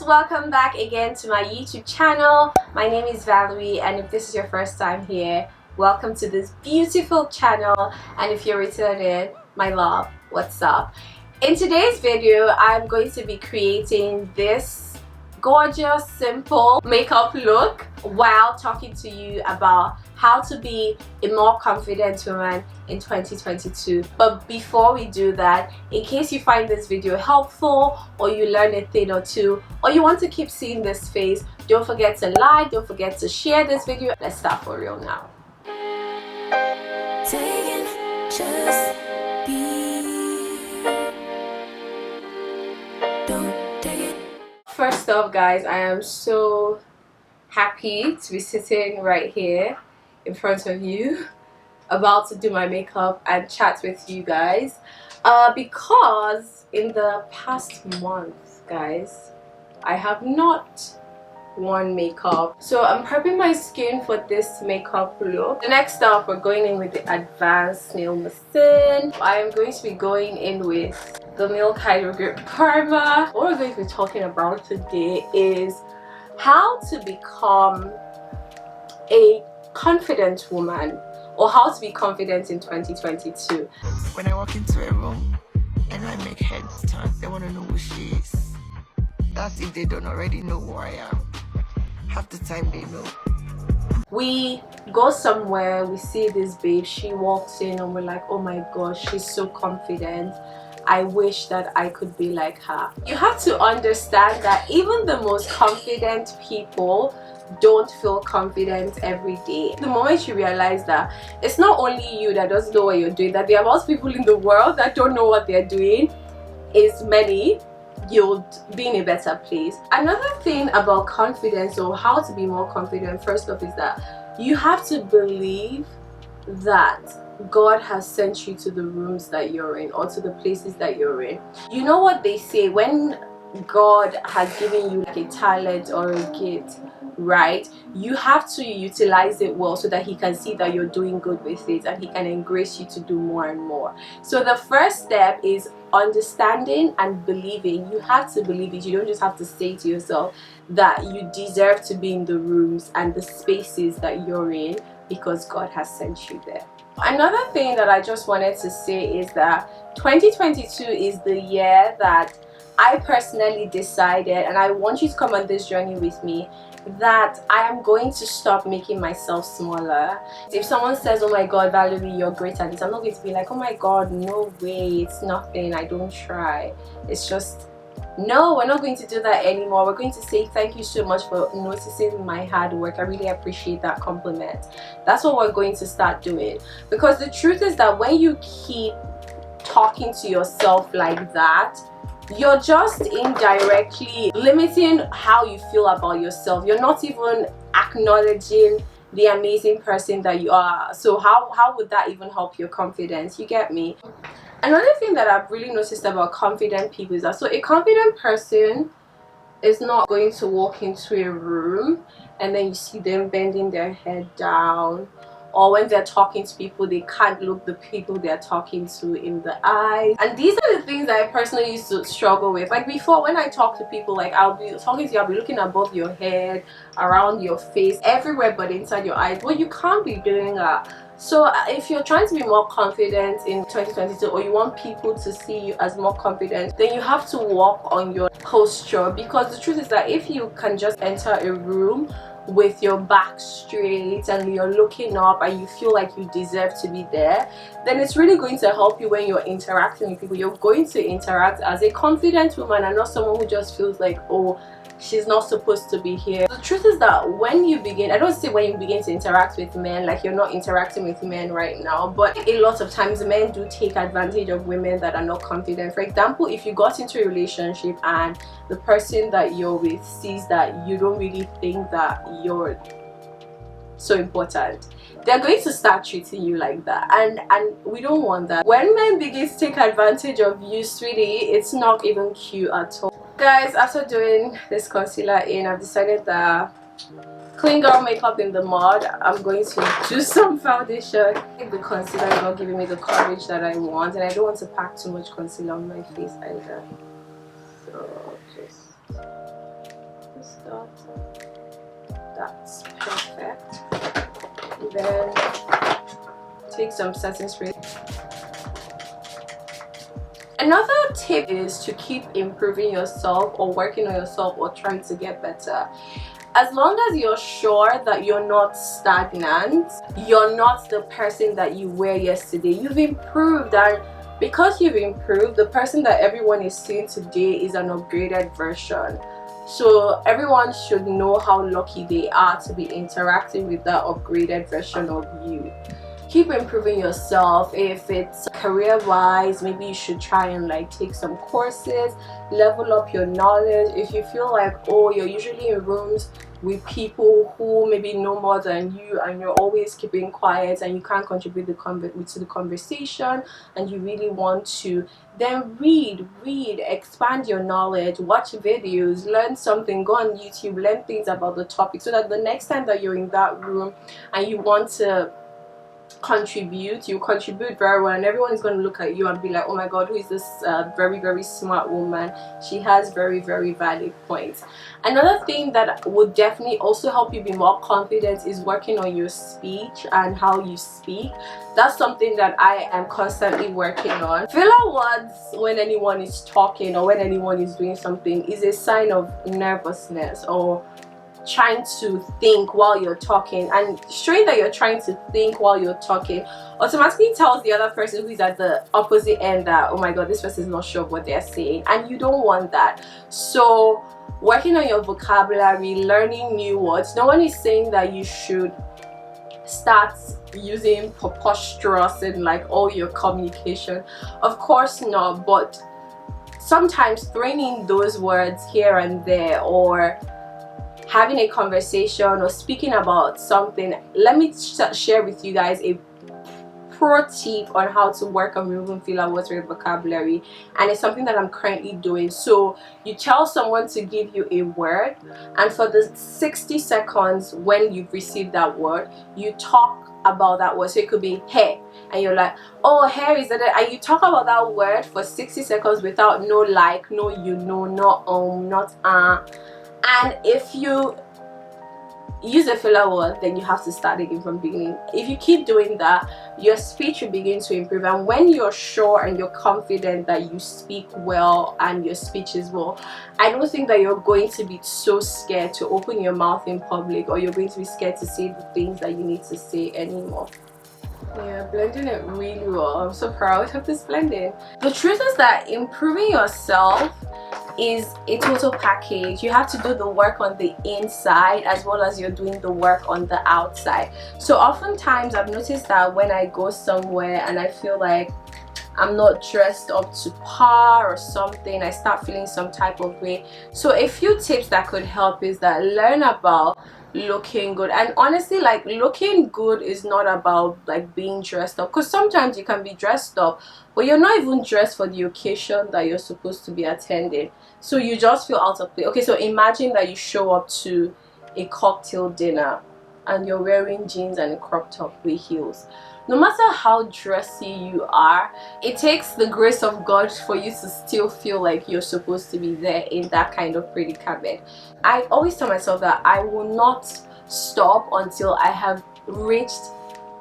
welcome back again to my YouTube channel. My name is Valerie, and if this is your first time here, welcome to this beautiful channel. And if you're returning, my love, what's up? In today's video, I'm going to be creating this gorgeous, simple makeup look while talking to you about how to be a more confident woman in 2022. But before we do that, in case you find this video helpful or you learn a thing or two, or you want to keep seeing this face, don't forget to like, don't forget to share this video. Let's start for real now. First off, guys, I am so happy to be sitting right here in front of you, about to do my makeup and chat with you guys, because in the past month, guys, I have not worn makeup, so I'm prepping my skin for this makeup look. The next step, we're going in with the advanced nail machine. I am going to be going in with the Milk Hydro Grip Primer. What we're going to be talking about today is how to become a confident woman, or how to be confident in 2022. When I walk into a room and I make heads turn, they want to know who she is. That's if they don't already know who I am. Half the time they know. We go somewhere, we see this babe, she walks in and we're like, oh my gosh, she's so confident. I wish that I could be like her. You have to understand that even the most confident people don't feel confident every day. The moment you realize that it's not only you that doesn't know what you're doing, that there are most people in the world that don't know what they're doing, is many, you'll be in a better place. Another thing about confidence, or how to be more confident, first off, is that you have to believe that God has sent you to the rooms that you're in, or to the places that you're in. You know what they say, when God has given you like a talent or a gift, right, you have to utilize it well so that he can see that you're doing good with it and he can engrace you to do more and more. So the first step is understanding and believing. You have to believe it. You don't just have to say to yourself that you deserve to be in the rooms and the spaces that you're in because God has sent you there. Another thing that I just wanted to say is that 2022 is the year that I personally decided, and I want you to come on this journey with me, that I am going to stop making myself smaller. If someone says, oh my god, Valerie, you're great at this, I'm not going to be like, oh my god, no way, it's nothing, I don't try. It's just, no, we're not going to do that anymore. We're going to say thank you so much for noticing my hard work. I really appreciate that compliment. That's what we're going to start doing, because the truth is that when you keep talking to yourself like that, you're just indirectly limiting how you feel about yourself. You're not even acknowledging the amazing person that you are. So how would that even help your confidence? You get me? Another thing that I've really noticed about confident people is that, so a confident person is not going to walk into a room and then you see them bending their head down, or when they're talking to people, they can't look the people they're talking to in the eyes. And these are the things that I personally used to struggle with. Like before, when I talk to people, like I'll be talking to you, I'll be looking above your head, around your face, everywhere but inside your eyes. Well, you can't be doing that. So if you're trying to be more confident in 2022, or you want people to see you as more confident, then you have to work on your posture. Because the truth is that if you can just enter a room with your back straight and you're looking up and you feel like you deserve to be there, then it's really going to help you when you're interacting with people. You're going to interact as a confident woman and not someone who just feels like, oh, she's not supposed to be here. The truth is that when you begin, I don't say when you begin to interact with men, like you're not interacting with men right now, but a lot of times men do take advantage of women that are not confident. For example, if you got into a relationship and the person that you're with sees that you don't really think that you're so important, they're going to start treating you like that, and we don't want that. When men begin to take advantage of you, sweetie, it's not even cute at all. Guys, after doing this concealer in, I've decided that clean girl makeup in the mud, I'm going to do some foundation. The concealer is not giving me the coverage that I want, and I don't want to pack too much concealer on my face either. So just thought. That's perfect. Then take some setting spray. Another tip is to keep improving yourself or working on yourself or trying to get better. As long as you're sure that you're not stagnant, you're not the person that you were yesterday, you've improved, and because you've improved, the person that everyone is seeing today is an upgraded version. So everyone should know how lucky they are to be interacting with that upgraded version of you. Keep improving yourself. If it's career wise, maybe you should try and like take some courses, level up your knowledge. If you feel like, oh, you're usually in rooms with people who maybe know more than you and you're always keeping quiet and you can't contribute to the conversation, and you really want to, then read, expand your knowledge, watch videos, learn something, go on YouTube, learn things about the topic, so that the next time that you're in that room and you want to contribute, you contribute very well, and everyone is going to look at you and be like, oh my god, who is this very smart woman? She has very valid points. Another thing that would definitely also help you be more confident is working on your speech and how you speak. That's something that I am constantly working on. Filler words when anyone is talking or when anyone is doing something is a sign of nervousness or trying to think while you're talking, and showing that you're trying to think while you're talking automatically tells the other person who is at the opposite end that, oh my god, this person is not sure what they're saying, and you don't want that. So working on your vocabulary, learning new words. No one is saying that you should start using preposterous in like all your communication, of course not, but sometimes throwing in those words here and there, or having a conversation or speaking about something. Let me share with you guys a pro tip on how to work on removing filler words with vocabulary, and it's something that I'm currently doing. So you tell someone to give you a word, and for the 60 seconds when you've received that word, you talk about that word. So it could be hair, and you're like, oh, hair is that, and you talk about that word for 60 seconds without no like, no you know, not not and if you use a filler word, then you have to start again from beginning. If you keep doing that, your speech will begin to improve, and when you're sure and you're confident that you speak well and your speech is well, I don't think that you're going to be so scared to open your mouth in public, or you're going to be scared to say the things that you need to say anymore. Yeah, blending it really well. I'm so proud of this blending. The truth is that improving yourself is a total package. You have to do the work on the inside as well as you're doing the work on the outside. So oftentimes I've noticed that when I go somewhere and I feel like I'm not dressed up to par or something, I start feeling some type of way. So a few tips that could help is that learn about looking good. And honestly, like, looking good is not about like being dressed up, because sometimes you can be dressed up but you're not even dressed for the occasion that you're supposed to be attending, so you just feel out of place. Okay, so imagine that you show up to a cocktail dinner and you're wearing jeans and a crop top with heels. No matter how dressy you are, it takes the grace of God for you to still feel like you're supposed to be there in that kind of predicament. I always tell myself that I will not stop until I have reached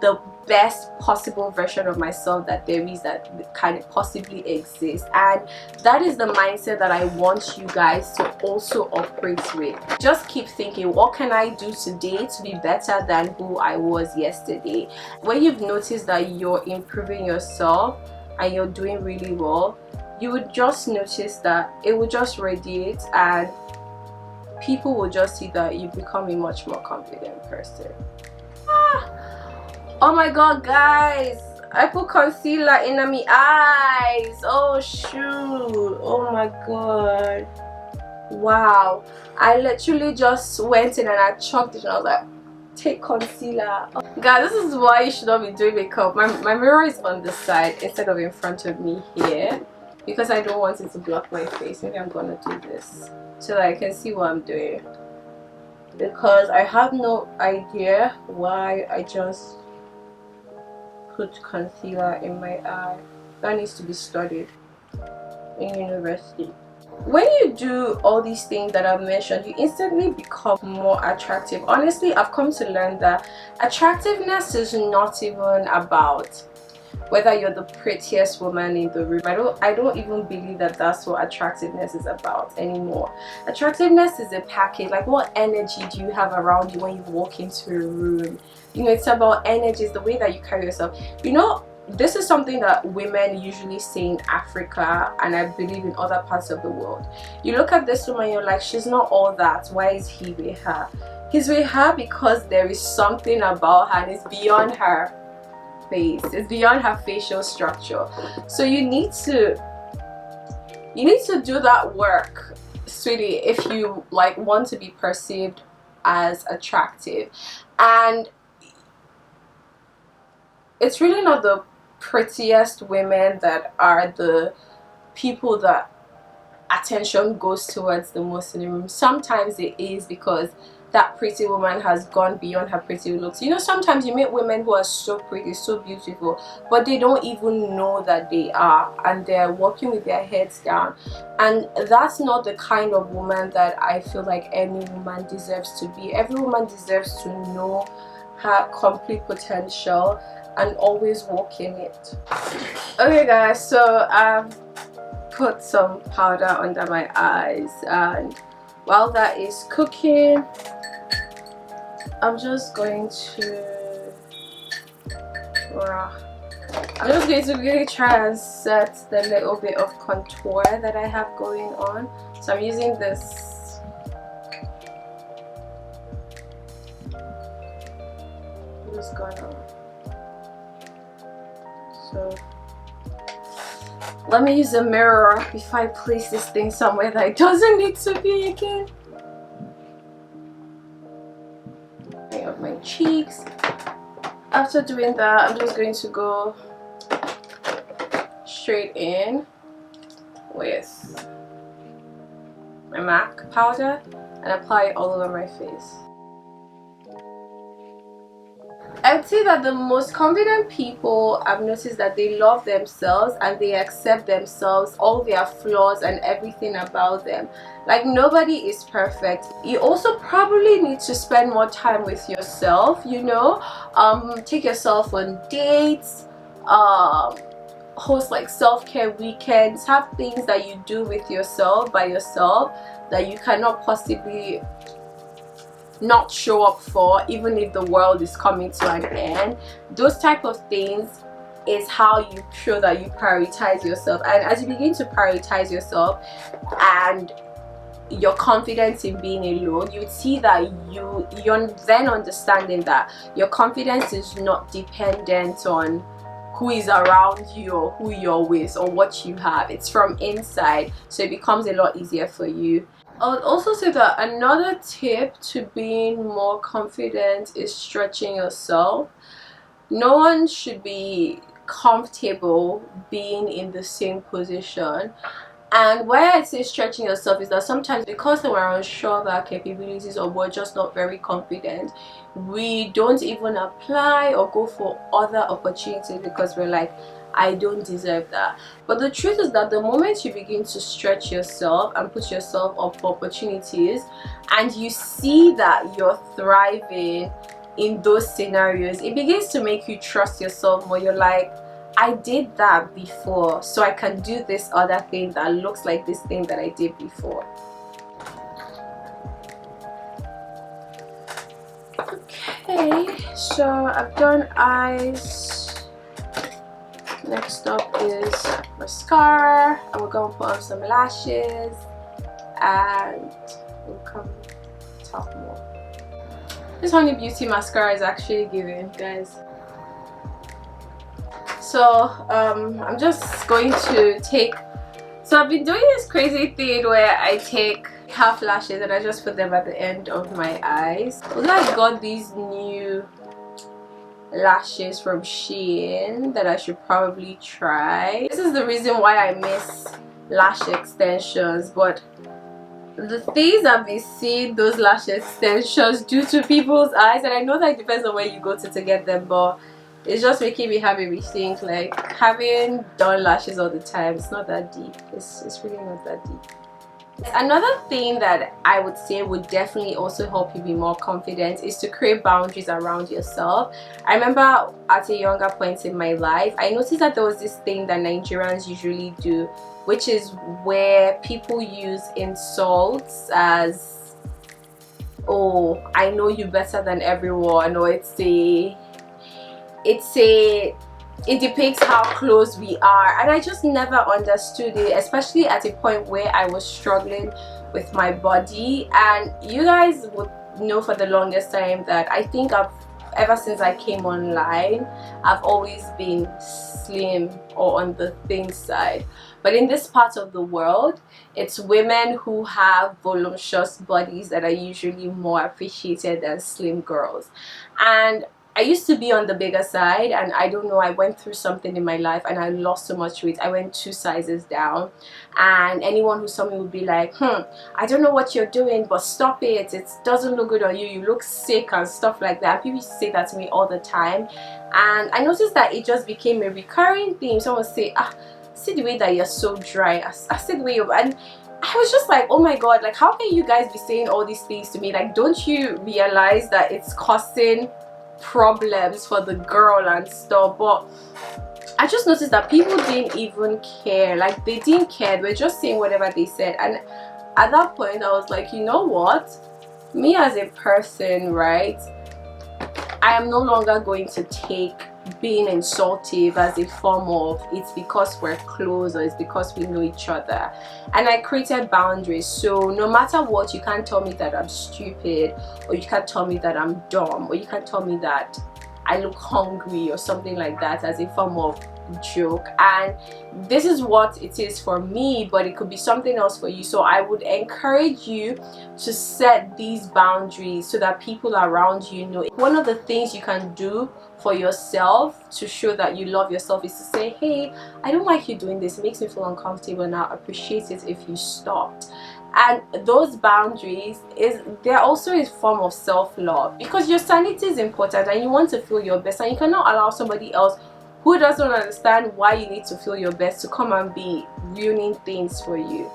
the best possible version of myself that there is, that can possibly exist. And that is the mindset that I want you guys to also operate with. Just keep thinking, what can I do today to be better than who I was yesterday? When you've noticed that you're improving yourself and you're doing really well, you would just notice that it will just radiate, and people will just see that you become a much more confident person. Oh my god, guys, I put concealer in my eyes. Oh shoot, oh my god, wow. I literally just went in and I chucked it and I was like, take concealer. Guys, this is why you should not be doing makeup. My mirror is on the side instead of in front of me here, because I don't want it to block my face. Maybe I'm gonna do this so that I can see what I'm doing, because I have no idea why I just put concealer in my eye. That needs to be studied in university. When you do all these things that I've mentioned, you instantly become more attractive. Honestly, I've come to learn that attractiveness is not even about whether you're the prettiest woman in the room. I don't even believe that that's what attractiveness is about anymore. Attractiveness is a package. Like, what energy do you have around you when you walk into a room? You know, it's about energy. It's the way that you carry yourself. You know, this is something that women usually say in Africa, and I believe in other parts of the world. You look at this woman, you're like, she's not all that. Why is he with her? He's with her because there is something about her, and it's beyond her face, it's beyond her facial structure. So you need to do that work, sweetie, if you like want to be perceived as attractive. And it's really not the prettiest women that are the people that attention goes towards the most in the room. Sometimes it is because that pretty woman has gone beyond her pretty looks. You know, sometimes you meet women who are so pretty, so beautiful, but they don't even know that they are, and they're walking with their heads down. And that's not the kind of woman that I feel like any woman deserves to be. Every woman deserves to know her complete potential and always walk in it. Okay guys, so I've put some powder under my eyes, and while that is cooking, I'm just going to really try and set the little bit of contour that I have going on. So I'm using this what's going on. So let me use a mirror before I place this thing somewhere that it doesn't need to be again. Of my cheeks. After doing that, I'm just going to go straight in with my MAC powder and apply it all over my face. I would say that the most confident people, I've noticed that they love themselves and they accept themselves, all their flaws and everything about them. Like, nobody is perfect. You also probably need to spend more time with yourself, you know. Take yourself on dates, host like self-care weekends, have things that you do with yourself, by yourself, that you cannot possibly not show up for, even if the world is coming to an end. Those type of things is how you show that you prioritize yourself. And as you begin to prioritize yourself and your confidence in being alone, you would see that you're then understanding that your confidence is not dependent on who is around you or who you're with or what you have. It's from inside, so it becomes a lot easier for you. I would also say that another tip to being more confident is stretching yourself. No one should be comfortable being in the same position. And why I say stretching yourself is that sometimes, because we're unsure of our capabilities or we're just not very confident, we don't even apply or go for other opportunities because we're like, I don't deserve that. But the truth is that the moment you begin to stretch yourself and put yourself up for opportunities, and you see that you're thriving in those scenarios, it begins to make you trust yourself more. You're like, I did that before, so I can do this other thing that looks like this thing that I did before. Okay, so I've done eyes. Next up is mascara, and we're going to put on some lashes, and we'll come talk more. This Honey Beauty mascara is actually giving, guys. So I'm just going to take, so I've been doing this crazy thing where I take half lashes and I just put them at the end of my eyes. Although I got these new lashes from Shein that I should probably try. This is the reason why I miss lash extensions, but the things I've been seeing those lash extensions do to people's eyes, and I know that it depends on where you go to get them, but it's just making me have a rethink. Like, having done lashes all the time, it's not that deep. It's really not that deep. Another thing that I would say would definitely also help you be more confident is to create boundaries around yourself. I remember at a younger point in my life, I noticed that there was this thing that Nigerians usually do, which is where people use insults as, oh, I know you better than everyone, or it depicts how close we are, and I just never understood it, especially at a point where I was struggling with my body. And you guys would know for the longest time that I think ever since I came online, I've always been slim or on the thin side. But in this part of the world, it's women who have voluptuous bodies that are usually more appreciated than slim girls. And I used to be on the bigger side, and I don't know, I went through something in my life and I lost so much weight. I went 2 sizes down, and anyone who saw me would be like, I don't know what you're doing, but stop it, it doesn't look good on you, you look sick and stuff like that. People used to say that to me all the time, and I noticed that it just became a recurring theme. Someone would say, see the way that you're so dry, I see the way you're, and I was just like, oh my god, like, how can you guys be saying all these things to me? Like, don't you realize that it's causing problems for the girl and stuff? But I just noticed that people didn't even care. Like, they didn't care, they were just saying whatever they said. And at that point I was like, you know what, me as a person, right, I am no longer going to take being insultive as a form of it's because we're close or it's because we know each other. And I created boundaries. So no matter what, you can't tell me that I'm stupid, or you can't tell me that I'm dumb, or you can't tell me that I look hungry or something like that as a form of joke. And this is what it is for me, but it could be something else for you. So I would encourage you to set these boundaries so that people around you know. One of the things you can do for yourself to show that you love yourself is to say, hey, I don't like you doing this, it makes me feel uncomfortable, and I'll appreciate it if you stopped. And those boundaries, they're also a form of self-love, because your sanity is important and you want to feel your best, and you cannot allow somebody else who doesn't understand why you need to feel your best to come and be ruining things for you.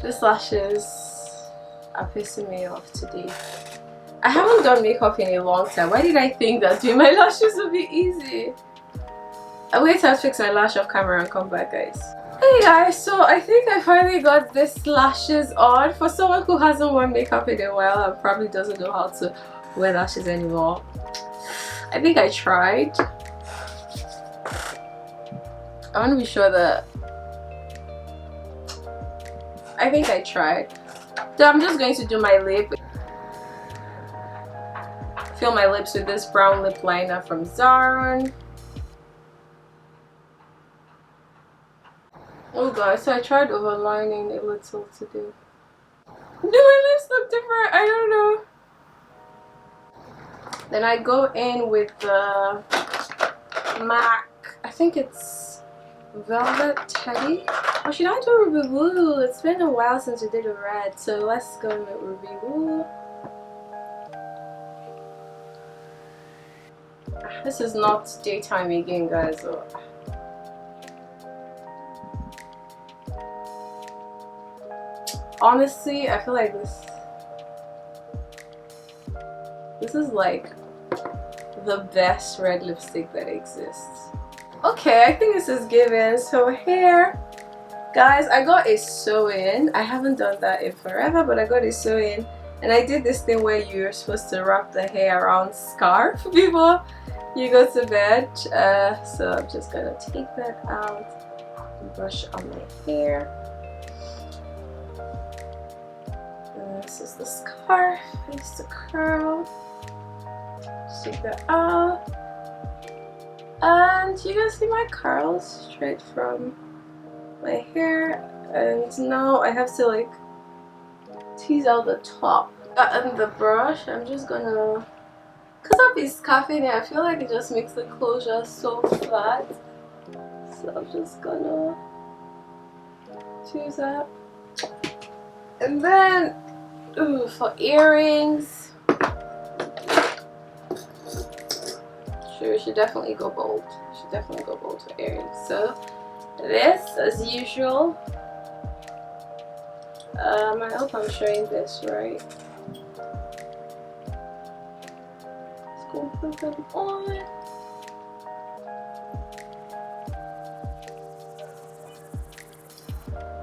These lashes are pissing me off today. I haven't done makeup in a long time. Why did I think that doing my lashes would be easy? I'll wait till I fix my lash off camera and come back, guys. Hey guys, so I think I finally got this lashes on. For someone who hasn't worn makeup in a while and probably doesn't know how to wear lashes anymore, I think I tried. I want to be sure that I think I tried. So I'm just going to do my lip. Fill my lips with this brown lip liner from Zara. Oh guys, so I tried overlining a little today. Do my lips look different? I don't know. Then I go in with the MAC, I think it's Velvet Teddy. Or should I do Ruby Woo? It's been a while since we did a red, so let's go with Ruby Woo. This is not daytime again, guys. So. Honestly, I feel like this is like the best red lipstick that exists. Okay, I think this is given. So here, guys, I got a sew-in. I haven't done that in forever, but I got a sew-in. And I did this thing where you're supposed to wrap the hair around scarf before you go to bed. So I'm just gonna take that out and brush on my hair. And this is the scarf. I used to curl. Take that out. And you can see my curls straight from my hair. And now I have to like tease out the top. And the brush, I'm just gonna, because I've been scarfing it, I feel like it just makes the closure so flat. So I'm just gonna choose that. And then, ooh, for earrings, sure, we should definitely go bold. We should definitely go bold for earrings. So this, as usual, I hope I'm showing this right. Let's go put them on.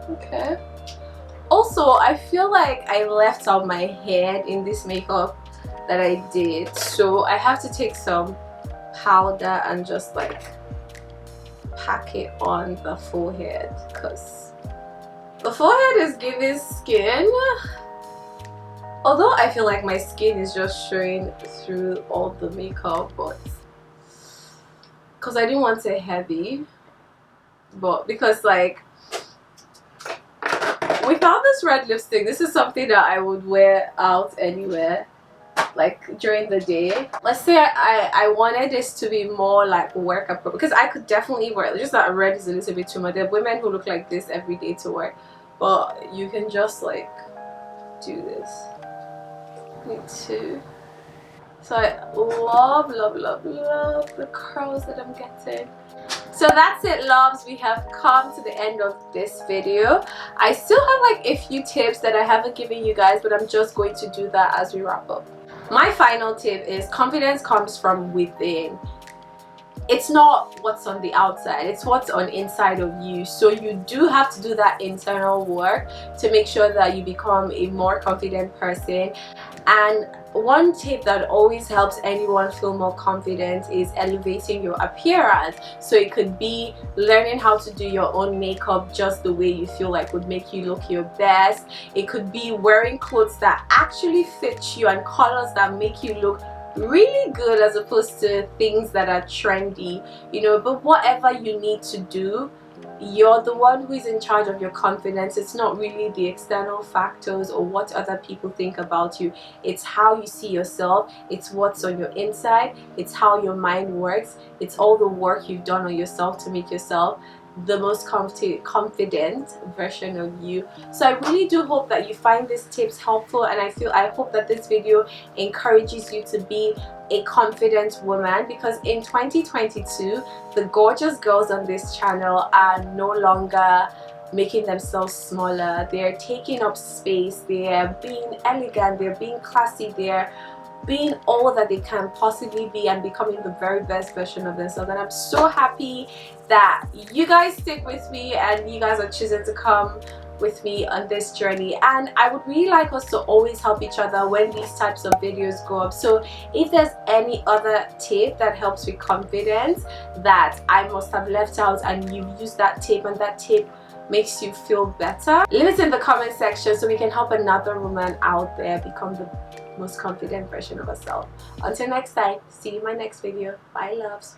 Okay. Also, I feel like I left out my head in this makeup that I did, so I have to take some powder and just like pack it on the forehead, because the forehead is giving skin, although I feel like my skin is just showing through all the makeup, but because I didn't want it heavy, but because like without this red lipstick, this is something that I would wear out anywhere, like during the day. Let's say I wanted this to be more like work appropriate, because I could definitely wear it, just that red is a little bit too much. There are women who look like this every day to work, but you can just like do this. Me too. So I love the curls that I'm getting. So that's it, loves. We have come to the end of this video. I still have like a few tips that I haven't given you guys, but I'm just going to do that as we wrap up. My final tip is confidence comes from within. It's not what's on the outside, it's what's on inside of you. So you do have to do that internal work to make sure that you become a more confident person. And one tip that always helps anyone feel more confident is elevating your appearance. So it could be learning how to do your own makeup just the way you feel like would make you look your best. It could be wearing clothes that actually fit you and colors that make you look really good, as opposed to things that are trendy, you know. But whatever you need to do, you're the one who is in charge of your confidence. It's not really the external factors or what other people think about you. It's how you see yourself, it's what's on your inside, it's how your mind works, it's all the work you've done on yourself to make yourself the most confident version of you. So I really do hope that you find these tips helpful, and I hope that this video encourages you to be a confident woman, because in 2022 the gorgeous girls on this channel are no longer making themselves smaller. They're taking up space, they're being elegant, they're being classy, they're being all that they can possibly be and becoming the very best version of themselves. And I'm so happy that you guys stick with me and you guys are choosing to come with me on this journey. And I would really like us to always help each other when these types of videos go up. So if there's any other tip that helps with confidence that I must have left out and you've used that tip and that tip makes you feel better, leave it in the comment section so we can help another woman out there become the most confident version of herself. Until next time, see you in my next video. Bye, loves.